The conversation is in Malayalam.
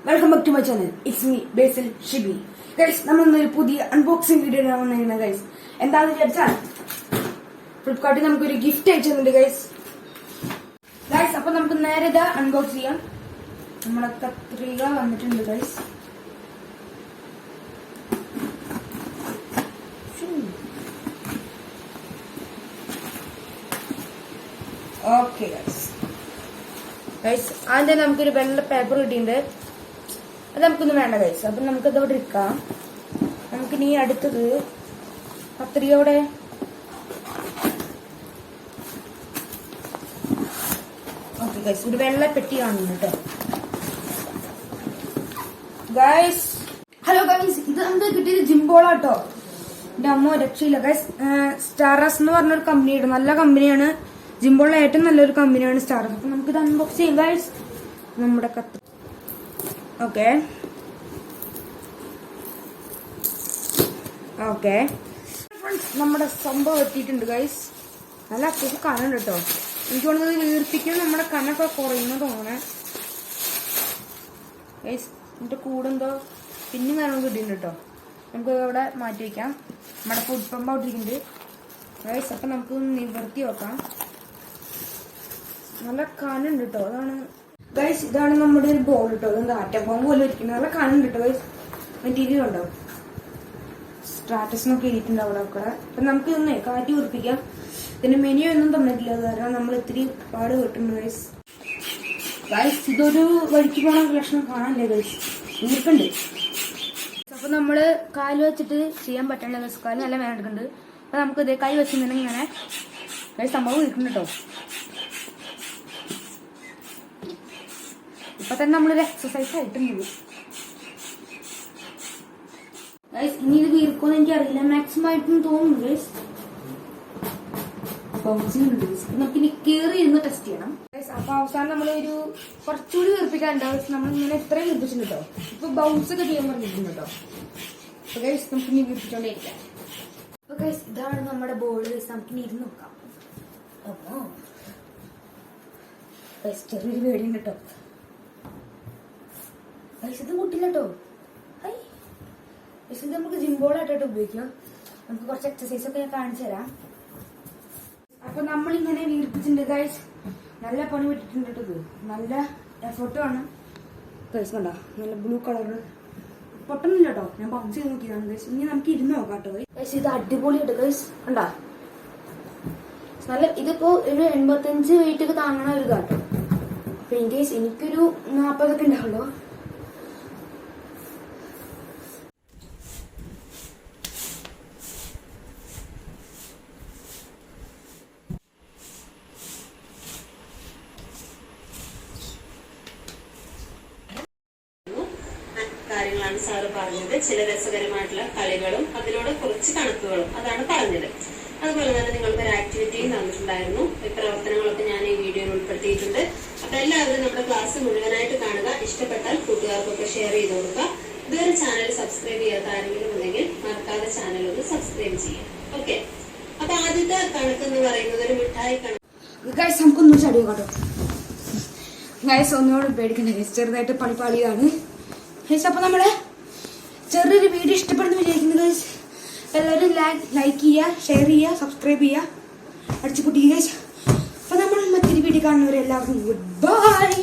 Welcome back to my channel. It's me Basil Shibi. Guys, നമ്മളൊന്നൊരു പുതിയ അൺബോക്സിംഗ് വീഡിയോ വന്നിരുന്നത്. ഗൈസ്, എന്താണെന്ന് വിചാരിച്ചാൽ ഫ്ലിപ്കാർട്ടിൽ നമുക്കൊരു ഗിഫ്റ്റ് അയച്ചിട്ടുണ്ട്. ഗൈസ്, അപ്പൊ നമുക്ക് നേരെ ഇത് അൺബോക്സ് ചെയ്യാം. നമ്മളെ കത്രിക വന്നിട്ടുണ്ട്. ഗൈസ്, ഓക്കെ ഗൈസ്, ആദ്യം നമുക്കൊരു വെള്ള പേപ്പർ കിട്ടിയിട്ടുണ്ട്. അത് നമുക്കൊന്നും വേണ്ട ഗൈസ്. അപ്പൊ നമുക്കത് അവിടെ ഇരിക്കാം. നമുക്കിനി അടുത്തത് കത്രികയോടെ ഓക്കെ ഗൈസ്, ഒരു വെള്ള പെട്ടി കാണുന്നു കേട്ടോ. ഗൈസ്, ഹലോ ഗൈസ്, ഇത് നമുക്ക് കിട്ടിയത് ജിംബോള കേട്ടോ. എന്റെ അമ്മ രക്ഷയില്ല ഗൈസ്. സ്റ്റാറസ് എന്ന് പറഞ്ഞൊരു കമ്പനിയാണ്, നല്ല കമ്പനിയാണ്. ജിംബോള ഏറ്റവും നല്ലൊരു കമ്പനിയാണ് സ്റ്റാറസ്. അപ്പൊ നമുക്കിത് അൺബോക്സ് ചെയ്യാം ഗൈസ്. നമ്മുടെ കത്ത് ഓക്കെ നമ്മുടെ സംഭവം എത്തിയിട്ടുണ്ട് ഗൈസ്. നല്ല അത്യാവശ്യം കനുണ്ട് കേട്ടോ. എനിക്ക് തോന്നുന്നത് വീർപ്പിക്കാൻ നമ്മുടെ കനൊക്കെ കുറയുന്ന തോന്നണേ ഗൈസ്. എന്നിട്ട് കൂടെന്തോ പിന്നെ വേണം കിട്ടിയിട്ടുണ്ട് കേട്ടോ. നമുക്ക് അവിടെ മാറ്റി വയ്ക്കാം. നമ്മുടെ ഫുഡ് പമ്പ് അവിടെ ഇരിക്കുന്നുണ്ട് ഗൈസ്. അപ്പൊ നമുക്ക് നിവർത്തി വെക്കാം. നല്ല കനുണ്ട് കേട്ടോ. അതാണ് ഗൈസ്, ഇതാണ് നമ്മുടെ ഒരു ബോൾ കേട്ടോ. അതെന്താ ആറ്റബോംബ് പോലെ ഇരിക്കുന്നത്. നല്ല കനുണ്ട് കേട്ടോ ഗൈസ്. മെറ്റീരിയൽ ഉണ്ടോ, സ്ട്രാറ്റസിനൊക്കെ എഴുതിയിട്ടുണ്ട് അവിടെ ഒക്കെ. അപ്പൊ നമുക്ക് ഇന്നേ കാറ്റി ഉറപ്പിക്കാം. ഇതിന്റെ മെനു ഒന്നും തന്നിട്ടില്ല, കാരണം നമ്മൾ ഇത്തിരി പാട് കിട്ടുന്നു ഗൈസ്. ഗൈസ്, ഇതൊരു വഴിക്ക് പോണ ലക്ഷണം കാണാനില്ലേ ഗൈസ്, വീർക്കുണ്ട്. അപ്പൊ നമ്മള് കാല് വെച്ചിട്ട് ചെയ്യാൻ പറ്റില്ല ഗൈസ്. കാല് നല്ല വേദന എടുക്കുന്നുണ്ട്. അപ്പൊ നമുക്ക് ഇതേ കൈ വെച്ചിട്ടുണ്ടെങ്കിൽ ഇങ്ങനെ ഗൈസ് സംഭവം വീർക്കുന്നുണ്ട് കേട്ടോ. ഇപ്പൊ തന്നെ നമ്മളൊരു എക്സസൈസ് ആയിട്ടുണ്ട് ഗൈസ്. ഇനി ഇത് വീർക്കുമെന്ന് എനിക്കറിയില്ല, മാക്സിമം ആയിട്ടും തോന്നുന്നു ഗൈസ്. നമുക്ക് ഇനി കയറി ഇരുന്ന് ടെസ്റ്റ് ചെയ്യണം ഗൈസ്. അപ്പൊ അവസാനം നമ്മളൊരു കുറച്ചുകൂടി വീർപ്പിക്കാനുണ്ട്. നമ്മളിങ്ങനെ ഇത്രയും വീർപ്പിച്ചിട്ടുണ്ട് കേട്ടോ. ഇപ്പൊ ബൗൺസ് ഒക്കെ ചെയ്യാൻ പറഞ്ഞിട്ടുണ്ട് കേട്ടോ. അപ്പൊ ഗൈസ്, നമുക്ക് ഇനി വീർപ്പിച്ചോണ്ടേയിരിക്കാം. അപ്പൊ ഗൈസ്, ഇതാണ് നമ്മുടെ ബോൾ ഗൈസ്. നമുക്കിനി ഇരുന്ന് നോക്കാം. അപ്പോ ഗൈസ്, ചെറിയൊരു പേടിയുണ്ട് കേട്ടോ ഗൈസ്. ഇത് പൊട്ടില്ല കേട്ടോ. ഇത് നമുക്ക് ജിംബോളായിട്ടായിട്ട് ഉപയോഗിക്കാം. നമുക്ക് കുറച്ച് എക്സസൈസ് ഒക്കെ ഞാൻ കാണിച്ചു തരാം. അപ്പൊ നമ്മളിങ്ങനെ വീർപ്പിച്ചിട്ടുണ്ട് ഗൈസ്. നല്ല പണി വിട്ടിട്ടുണ്ട് കേട്ടോ. ഇത് നല്ല എഫർട്ട് ആണ് ഗൈസ്. കണ്ടോ, നല്ല ബ്ലൂ കളറ് പൊട്ടുന്നില്ല കേട്ടോ. ഞാൻ ബൗൺസ് ചെയ്ത് നോക്കിയതാണ് ഗൈസ്. ഇനി നമുക്ക് ഇരുന്ന് നോക്കാം കേട്ടോ ഗൈസ്. ഇത് അടിപൊളിയായിട്ട് ഗൈസ്. കണ്ടാ, നല്ല ഇതിപ്പോ ഒരു 85 വെയിറ്റ് ഒക്കെ താങ്ങണ ഒരു ഇതാട്ടോ. അപ്പൊ ഇൻ കേസ് എനിക്കൊരു 40 ഒക്കെ ഉണ്ടാവുള്ളൂ. കാര്യങ്ങളാണ് സാറ് പറഞ്ഞത്. ചില രസകരമായിട്ടുള്ള കളികളും അതിലൂടെ കുറച്ച് കണക്കുകളും അതാണ് പറഞ്ഞത്. അതുപോലെ തന്നെ നിങ്ങൾക്ക് ഒരു ആക്ടിവിറ്റിയും തന്നിട്ടുണ്ടായിരുന്നു. ഈ പ്രവർത്തനങ്ങളൊക്കെ ഞാൻ ഈ വീഡിയോയിൽ ഉൾപ്പെടുത്തിയിട്ടുണ്ട്. അപ്പൊ എല്ലാവരും നമ്മുടെ ക്ലാസ് മുഴുവനായിട്ട് കാണുക. ഇഷ്ടപ്പെട്ടാൽ കൂട്ടുകാർക്കൊക്കെ ഷെയർ ചെയ്ത് കൊടുക്കുക. ഇതുവരെ ചാനൽ സബ്സ്ക്രൈബ് ചെയ്യാത്ത ആരെങ്കിലും ഉണ്ടെങ്കിൽ മറക്കാതെ ചാനൽ ഒന്ന് സബ്സ്ക്രൈബ് ചെയ്യാം. ഓക്കെ, അപ്പൊ ആദ്യത്തെ കണക്ക് എന്ന് പറയുന്നത് ഒരു മിഠായി കണക്ക്. നമുക്കൊന്നും ചടിയോ കേട്ടോ ഗൈസ്. ഒന്നുകൂടെ പേടിക്കണ്ട ഗൈസ്, ചെറുതായിട്ട് പണിപ്പാളിയാണ് ഗൈസ്. അപ്പൊ നമ്മള് ചെറിയൊരു വീഡിയോ ഇഷ്ടപ്പെടുന്ന വിചാരിക്കുന്നത് ഗൈസ്. എല്ലാവരും ലൈക്ക് ചെയ്യുക, ഷെയർ ചെയ്യുക, സബ്സ്ക്രൈബ് ചെയ്യുക, അടിച്ചു പൊട്ടിക്കുക ഗൈസ്. അപ്പൊ നമ്മൾ മറ്റൊരു വീഡിയോ കാണുന്നവരെ എല്ലാവർക്കും ഗുഡ് ബൈ.